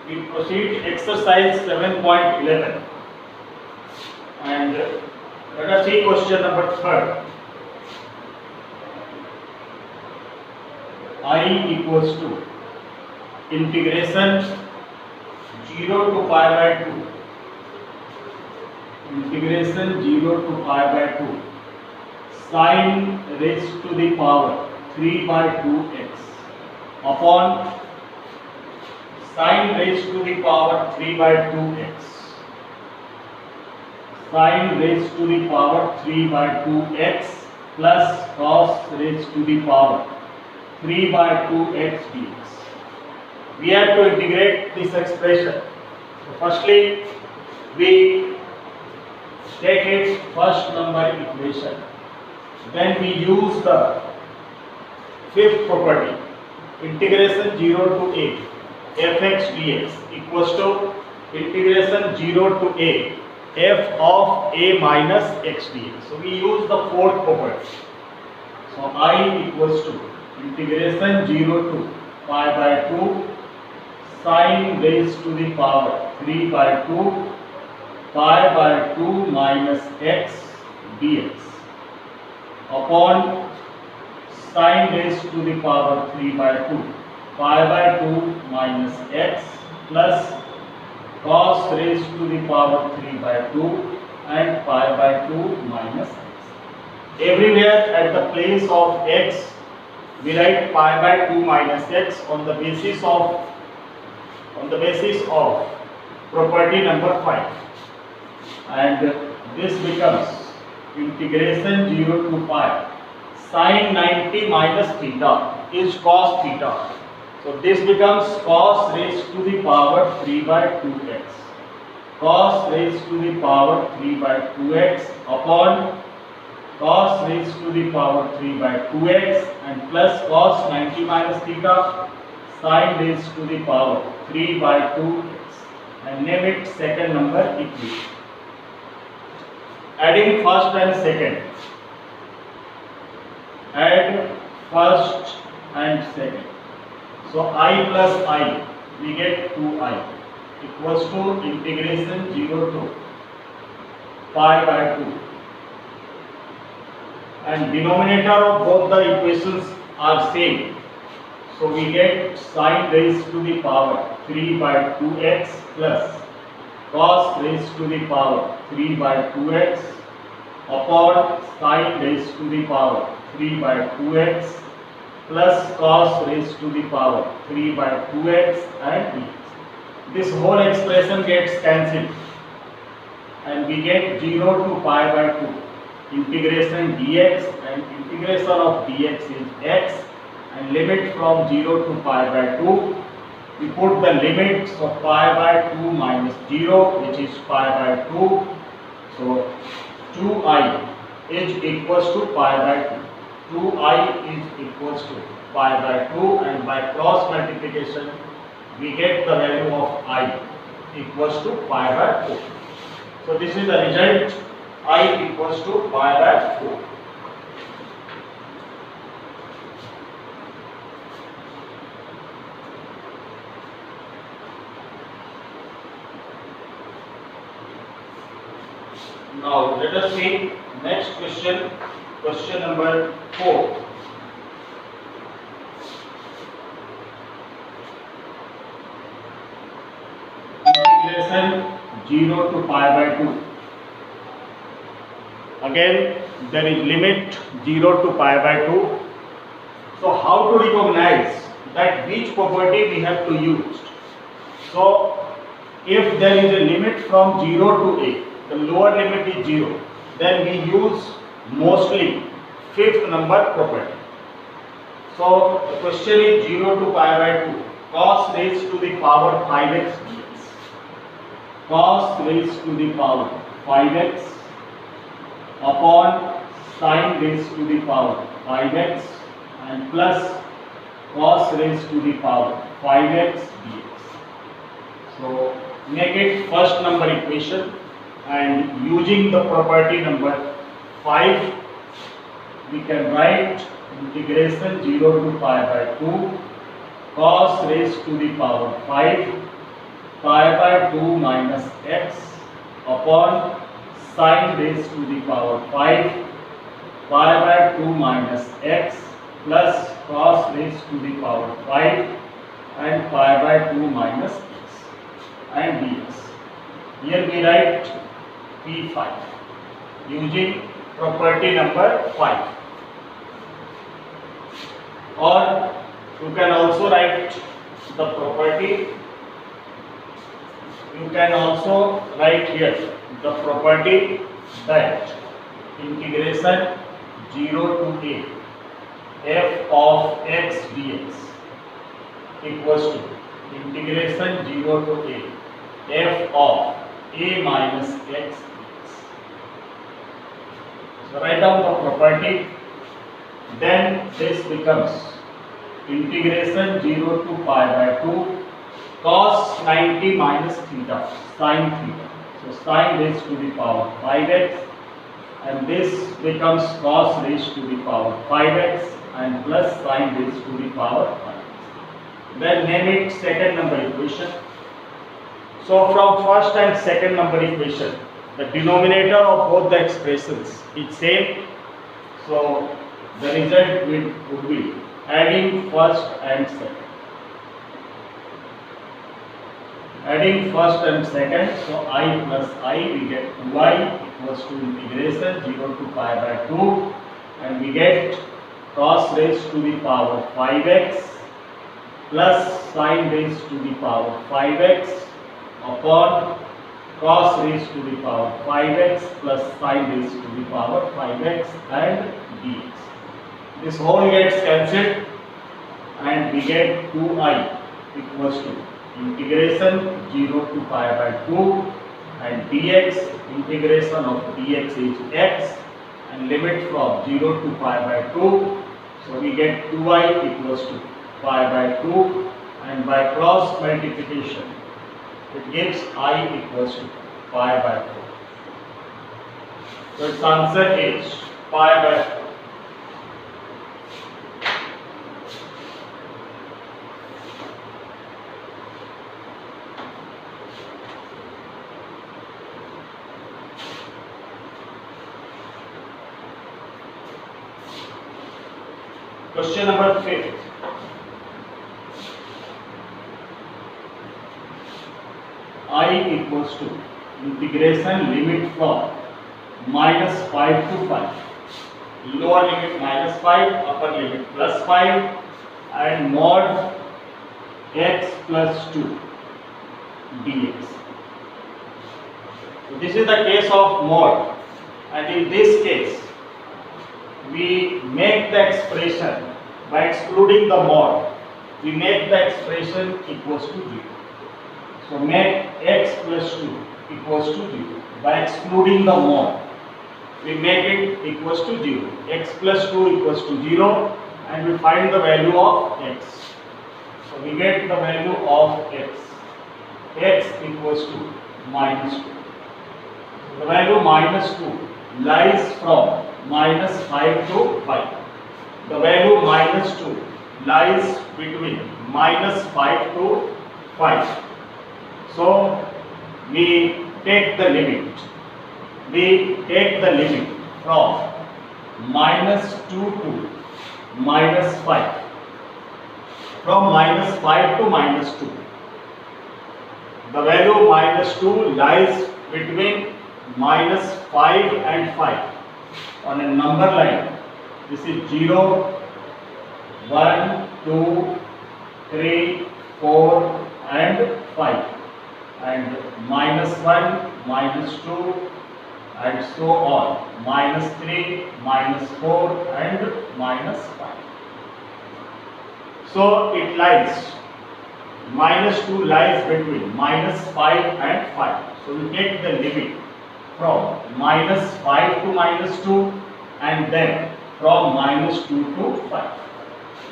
we proceed exercise 7.11 and let us see question number 3rd. I equals to integration 0 to pi by 2, integration 0 to pi by 2 sin raised to the power 3 by 2x upon sin raised to the power 3 by 2x, sin raised to the power 3 by 2x plus cos raised to the power 3 by 2x dx. We have to integrate this expression. So firstly, we take its first number equation. Then we use the fifth property, integration 0 to a fx dx equals to integration 0 to a f of a minus x dx. So we use the fourth property. So I equals to integration 0 to pi by 2 sin raised to the power 3 by 2 pi by 2 minus x dx upon sin raised to the power 3 by 2 pi by 2 minus x plus cos raised to the power 3 by 2 and pi by 2 minus x. Everywhere at the place of x we write pi by 2 minus x on the basis of property number 5, and this becomes integration 0 to pi sin 90 minus theta is cos theta. So this becomes cos raised to the power 3 by 2x, cos raised to the power 3 by 2x upon cos raised to the power 3 by 2x and plus cos 90 minus theta sin raised to the power 3 by 2x, and name it second number equation. Adding first and second, add first and second. So I plus I, we get 2i equals to integration 0 to pi by 2, and denominator of both the equations are same. So we get sin raised to the power 3 by 2x plus cos raised to the power 3 by 2x upon sin raised to the power 3 by 2x plus cos raised to the power 3 by 2x and dx. This whole expression gets cancelled and we get 0 to pi by 2 integration dx, and integration of dx is x, and limit from 0 to pi by 2. We put the limits of pi by 2 minus 0, which is pi by 2. So 2i is equals to pi by 2. 2i is equals to pi by 2, and by cross multiplication we get the value of I equals to pi by 4. So this is the result, I equals to pi by 4. Now let us see next question, question number 4. Integration 0 to pi by 2. Again there is limit 0 to pi by 2. So how to recognize that which property we have to use? So if there is a limit from 0 to a, the lower limit is 0, then we use mostly fifth number property. So the question is 0 to pi by 2 cos raised to the power 5x dx, cos raised to the power 5x upon sin raised to the power 5x and plus cos raised to the power 5x dx. So make it first number equation, and using the property number 5 we can write integration 0 to pi by 2 cos raised to the power 5 pi by 2 minus x upon sine raised to the power 5 pi by 2 minus x plus cos raised to the power 5 and pi by 2 minus x and dx. Here we write P5 using property number 5. Or you can also write the property. You can also write here the property that integration 0 to a f of x dx equals to integration 0 to a f of a minus x dx. So write down the property. Then this becomes integration 0 to pi by 2 cos 90 minus theta sin theta. So sin raised to the power 5x, and this becomes cos raised to the power 5x and plus sin raised to the power 5x. Then name it second number equation. So from first and second number equation, the denominator of both the expressions is same. So the result would be adding first and second. Adding first and second, so I plus I, we get 2i equals to integration 0 to pi by 2, and we get cos raised to the power 5x plus sin raised to the power 5x upon cos raised to the power 5x plus sin raised to the power 5x and dx. This whole gets cancelled and we get 2i equals to integration 0 to pi by 2 and dx, integration of dx is x and limit from 0 to pi by 2. So we get 2i equals to pi by 2, and by cross multiplication it gives I equals to pi by 4. So its answer is pi by 4. Question number 5. I equals to integration limit from minus 5 to 5. Lower limit minus 5, upper limit plus 5, and mod x plus 2 dx. So this is the case of mod, and in this case we make the expression by excluding the mod. We make the expression equals to 0. So make x plus 2 equals to 0 by excluding the mod. We make it equals to 0. X plus 2 equals to 0, and we find the value of x. So we get the value of x. X equals to minus 2. The value minus 2 lies from minus 5 to 5. The value minus 2 lies between minus 5 to 5. So we take the limit. We take the limit from minus 2 to minus 5. From minus 5 to minus 2. The value minus 2 lies between minus 5 and 5. On a number line, this is 0, 1, 2, 3, 4 and 5, and minus 1, minus 2 and so on, minus 3, minus 4 and minus 5. So it lies, minus 2 lies between minus 5 and 5. So we take the limit from minus 5 to minus 2 and then from minus 2 to 5.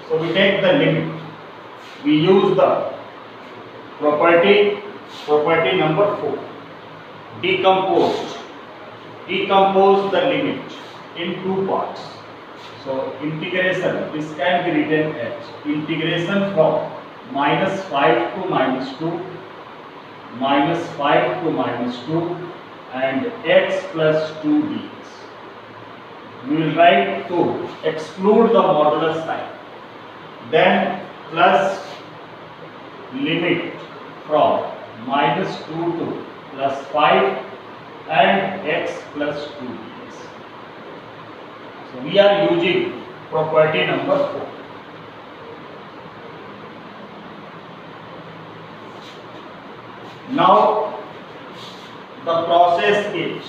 So we take the limit. We use the property number 4. Decompose the limit in two parts. So integration, this can be written as integration from minus 5 to minus 2 minus 5 to minus 2 and x plus 2 dx. We will write to exclude the modulus sign. Then plus limit from minus 2 to plus 5 and x plus 2 dx. So we are using property number 4. Now the process is,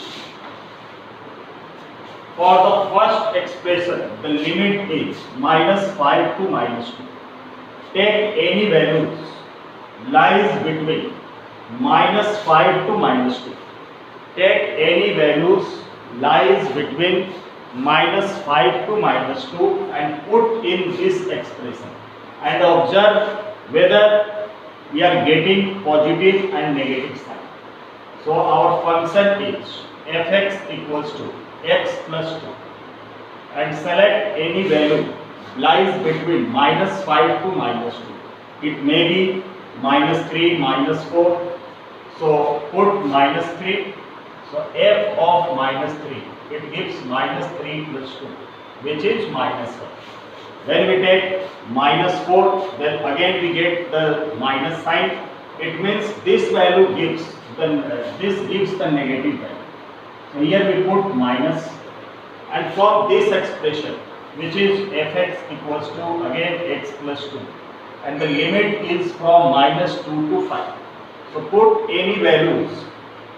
for the first expression the limit is minus 5 to minus 2. Take any values lies between minus 5 to minus 2. Take any values lies between minus 5 to minus 2 and put in this expression and observe whether we are getting positive and negative sign. So our function is fx equals to x plus 2 and select any value lies between minus 5 to minus 2. It may be minus 3, minus 4. So put minus 3. So f of minus 3, it gives minus 3 plus 2, which is minus 1. When we take minus 4, then again we get the minus sign. It means this value gives the negative value. So here we put minus, and from this expression, which is fx equals to again x plus 2, and the limit is from minus 2 to 5. So put any values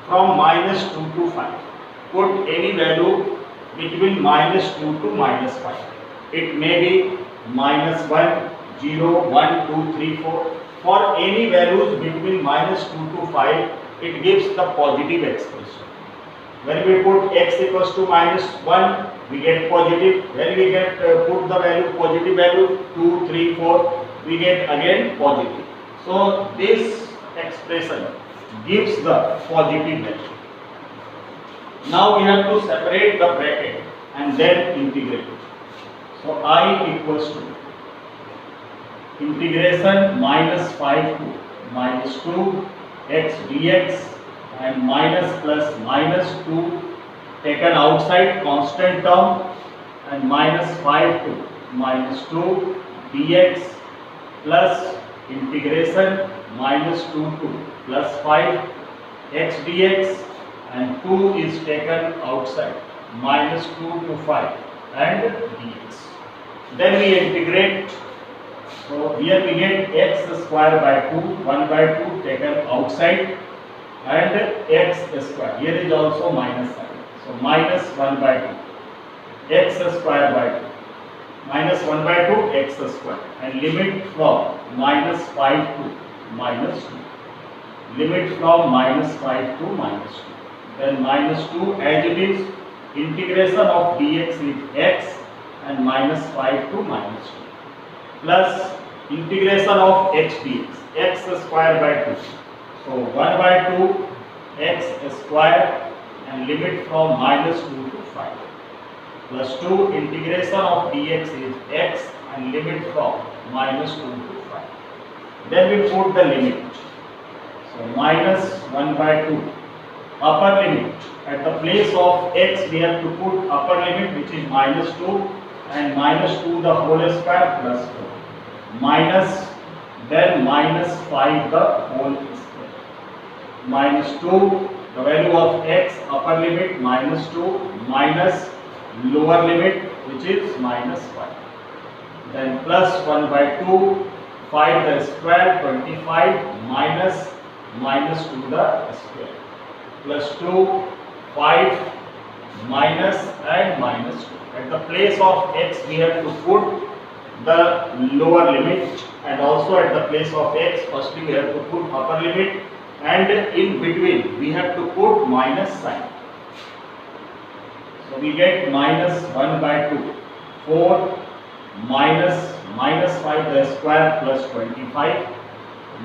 from minus 2 to 5. Put any value between minus 2 to minus 5. It may be minus 1, 0, 1, 2, 3, 4. For any values between minus 2 to 5, it gives the positive expression. When we put x equals to minus 1, we get positive. When we get put the value positive value 2, 3, 4, we get again positive. So this expression gives the positive value. Now we have to separate the bracket and then integrate. So I equals to integration minus 5 to minus 2 x dx and minus plus minus 2 taken outside constant term and minus 5 to minus 2 dx plus integration minus 2 to plus 5 x dx and 2 is taken outside minus 2 to 5 and dx. Then we integrate. So here we get x square by 2, 1 by 2 taken outside and x square. Here is also minus sign. So minus 1 by 2, x square by 2, minus 1 by 2 x square, and limit from minus 5 to minus 2. Limit from minus 5 to minus 2. Then minus 2 as it is, integration of dx is x and minus 5 to minus 2 plus integration of x dx, x square by 2. So 1 by 2 x square and limit from minus 2 to 5 plus 2 integration of dx is x and limit from minus 2 to 5. Then we put the limit. So minus 1 by 2 upper limit. At the place of x we have to put upper limit, which is minus 2 and minus 2 the whole square plus 4 minus, then minus 5 the whole square minus 2 the value of x upper limit minus 2 minus lower limit which is minus 5, then plus 1 by 2 5 the square 25 minus minus 2 the square plus 2 5 minus and minus 2. At the place of x we have to put the lower limit, and also at the place of x firstly we have to put upper limit, and in between we have to put minus sign. So we get minus 1 by 2 4 minus 5 the square plus 25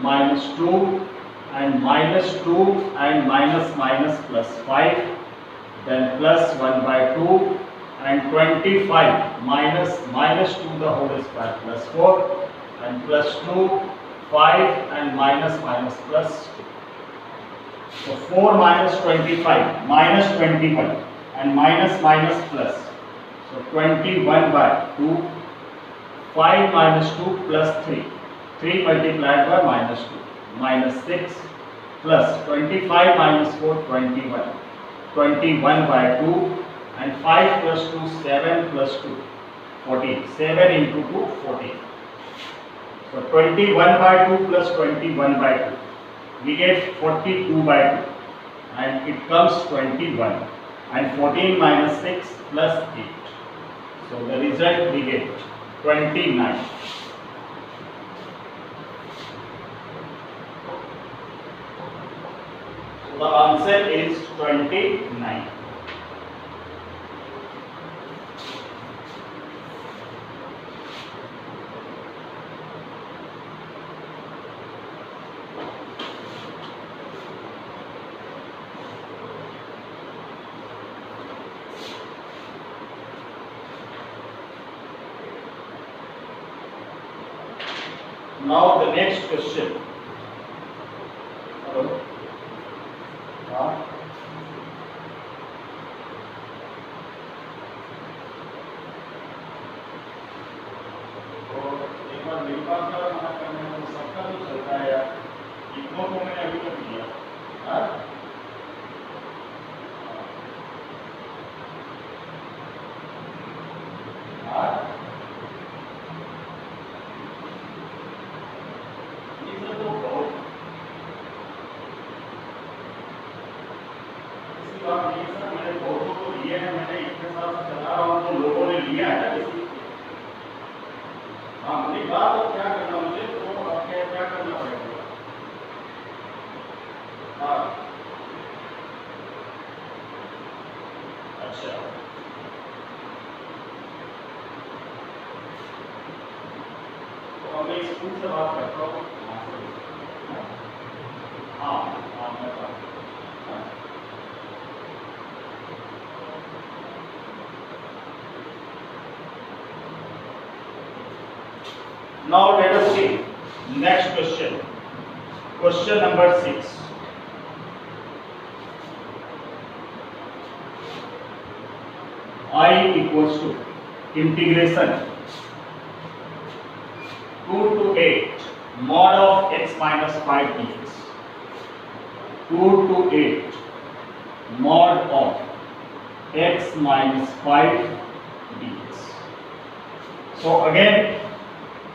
minus 2 and minus 2 and minus minus plus 5, then plus 1 by 2 and 25 minus 2 the whole square plus 4 and plus 2 5 and minus plus 2. So 4 minus 25 minus 21 and minus minus plus. So 21 by 2, 5 minus 2 plus 3. 3 multiplied by minus 2, minus 6 plus 25 minus 4, 21. 21 by 2 and 5 plus 2, 7 plus 2, 14. 7 into 2, 14. So 21 by 2 plus 21 by 2. We get 42 by 2 and it comes 21 and 14 minus 6 plus 8. So the result we get 29. So the answer is 29. Now the next question. Hello. तो एक बार मेरे पास का मना करने में सबका तो चलता है यार, इतनों को मैंने अभी तक किया। हाँ मैंने बहुतों को लिए हैं, मैंने इतने साल से चला रहा हूँ तो लोगों ने लिया है किसी। हाँ मुझे बात अब क्या करना, मुझे तो अब क्या करना पड़ेगा। हाँ अच्छा तो अब मैं स्कूल से बात करता हूँ। हाँ हाँ मैं बात Now let us see next question. Question number 6. I equals to integration 2 to 8 mod of x minus 5 dx. 2 to 8 mod of x minus 5 dx. So again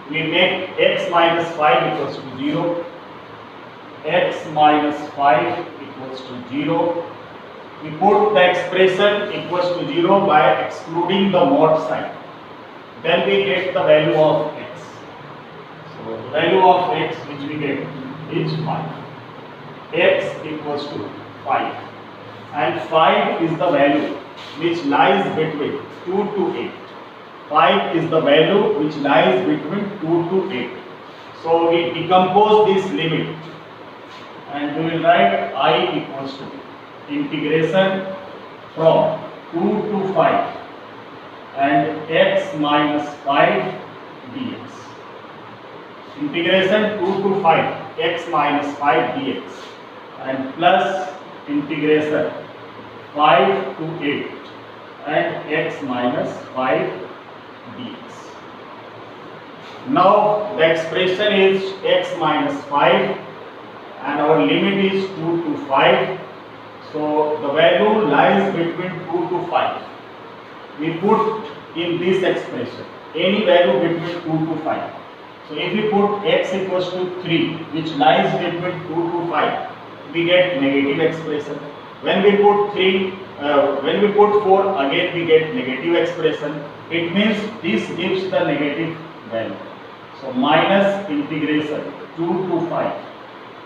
we make x minus 5 equals to 0, x minus 5 equals to 0. We put the expression equals to 0 by excluding the mod sign. Then we get the value of x. So the value of x which we get is 5. X equals to 5. And 5 is the value which lies between 2 to 8. 5 is the value which lies between 2 to 8. So we decompose this limit and we will write I equals to integration from 2 to 5 and x minus 5 dx. Integration 2 to 5 x minus 5 dx and plus integration 5 to 8 and x minus 5 dx. Now the expression is x minus 5 and our limit is 2 to 5. So the value lies between 2 to 5. We put in this expression any value between 2 to 5. So if we put x equals to 3 which lies between 2 to 5, we get negative expression. When we put 4, again we get negative expression. It means this gives the negative value. So minus integration 2 to 5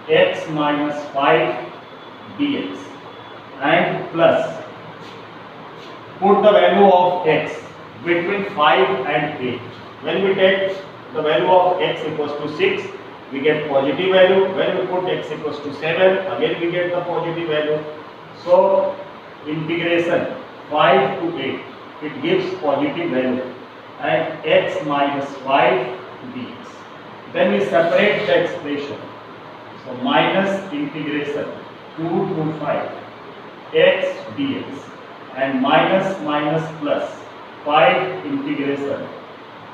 x minus 5 dx and plus put the value of x between 5 and 8. When we take the value of x equals to 6, we get positive value. When we put x equals to 7, again we get the positive value. So integration 5 to 8, it gives positive value and x minus 5 dx. Then we separate the expression. So minus integration 2 to 5 x dx and minus minus plus 5 integration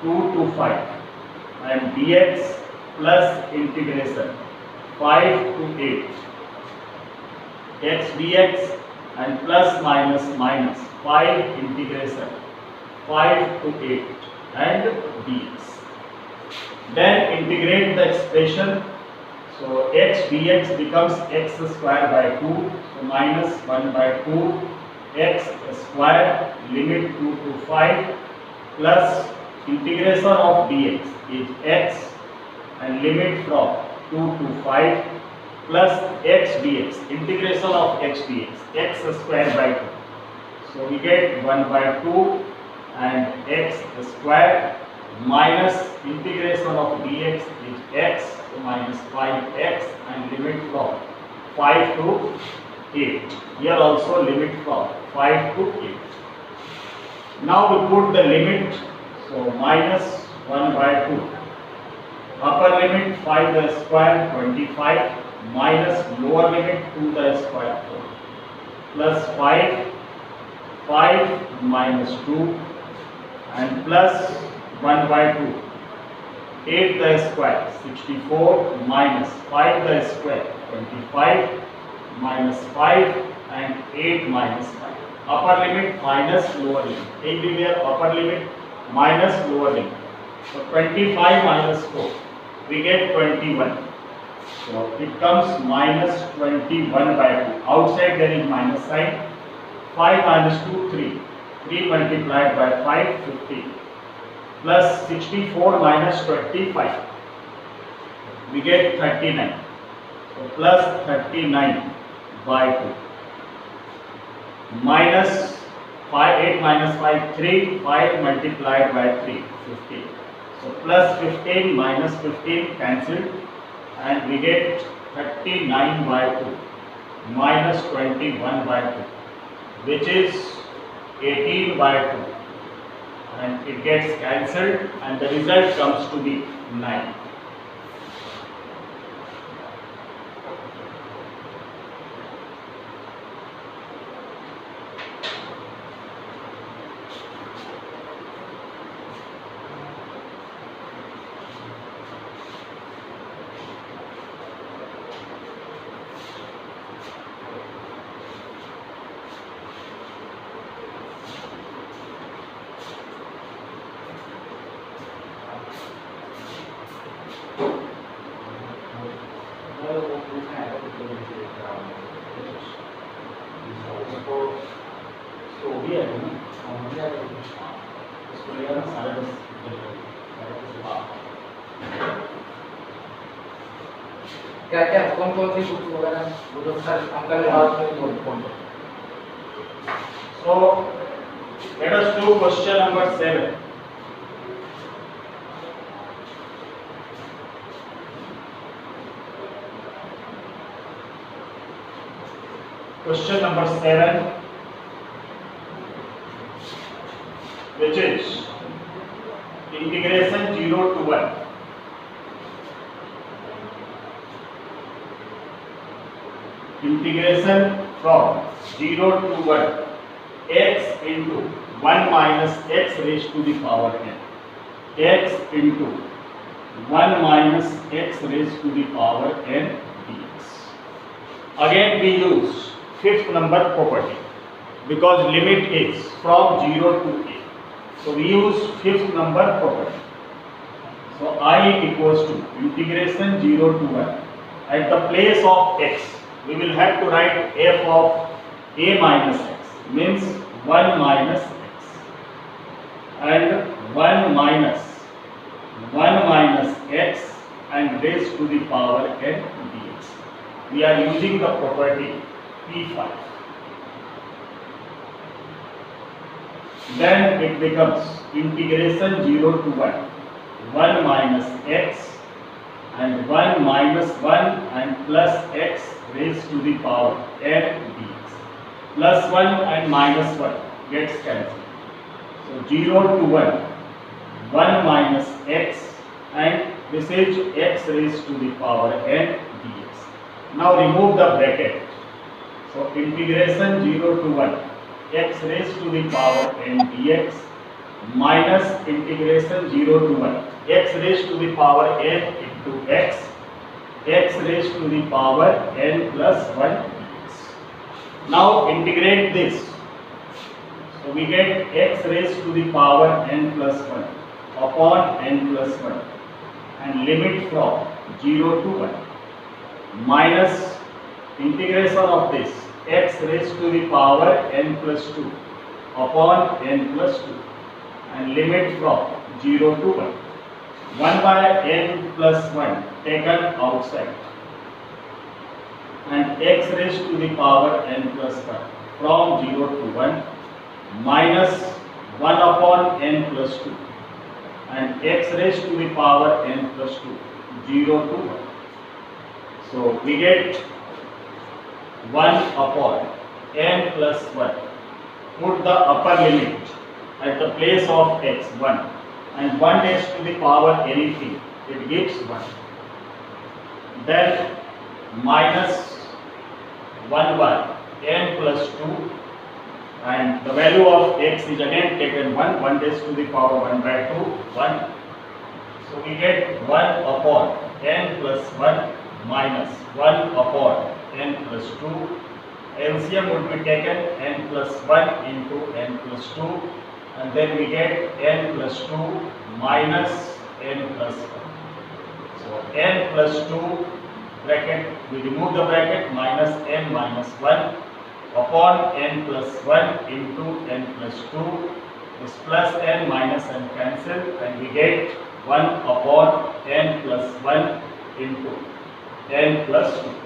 2 to 5 and dx plus integration 5 to 8 x dx and plus minus minus 5 integration 5 to 8 and dx. Then integrate the expression. So x dx becomes x square by 2, so minus 1 by 2 x square limit 2 to 5 plus integration of dx is x and limit from 2 to 5 plus x dx, integration of x dx, x square by 2. So we get 1 by 2 and x square minus integration of dx is x, so minus 5x and limit from 5 to 8. Here also limit from 5 to 8. Now we put the limit, so minus 1 by 2. Upper limit 5 the square 25 minus lower limit 2 the square 4 plus 5 minus 2 and plus 1 by 2 8 the square 64 minus 5 the square 25 minus 5 and 8 minus 5. Upper limit minus lower limit. Everywhere upper limit minus lower limit. So 25 minus 4 we get 21. So it comes minus 21 by 2. Outside there is minus sign. 5 minus 2 3. 3 multiplied by 5 15. Plus 64 minus 25 we get 39. So plus 39 by 2 minus 8 minus 5 3, 5 multiplied by 3 15. So plus 15 minus 15 cancelled and we get 39 by 2 minus 21 by 2 which is 18 by 2 and it gets cancelled and the result comes to be 9. क्या क्या कौन कौन सी book वगैरह वो लोग sir uncle ने बात में कौन So let us do question number 7. Question number 7, which is integration 0 to 1. Integration from 0 to 1 x into 1 minus x raised to the power n. X into 1 minus x raised to the power n dx. Again we use fifth number property because limit is from 0 to a. So we use fifth number property. So I equals to integration 0 to 1. At the place of x, we will have to write f of a minus x, means 1 minus x, and 1 minus x and raised to the power n dx. We are using the property P5. Then it becomes integration 0 to 1, 1 minus x and 1 minus 1 and plus x raised to the power n dx. Plus 1 and minus 1 gets cancelled. So 0 to 1, 1 minus x and this is x raised to the power n dx. Now remove the bracket So integration 0 to 1 x raised to the power n dx minus integration 0 to 1 x raised to the power n into x raised to the power n plus 1 dx. Now integrate this. So we get x raised to the power n plus 1 upon n plus 1 and limit from 0 to 1 minus integration of this x raised to the power n plus 2 upon n plus 2 and limit from 0 to 1. 1 by n plus 1 taken outside and x raised to the power n plus 1 from 0 to 1 minus 1 upon n plus 2 and x raised to the power n plus 2 0 to 1. So we get 1 upon n plus 1. Put the upper limit at the place of x 1 and 1 raised to the power anything, it gives 1. Then minus 1 by n plus 2 and the value of x is again taken 1, 1 raised to the power 1 by 2, 1. So we get 1 upon n plus 1 minus 1 upon n plus 2. LCM would be taken n plus 1 into n plus 2 and then we get n plus 2 minus n plus 1. So n plus 2 bracket, we remove the bracket, minus n minus 1 upon n plus 1 into n plus 2. This plus n minus n cancel and we get 1 upon n plus 1 into n plus 2.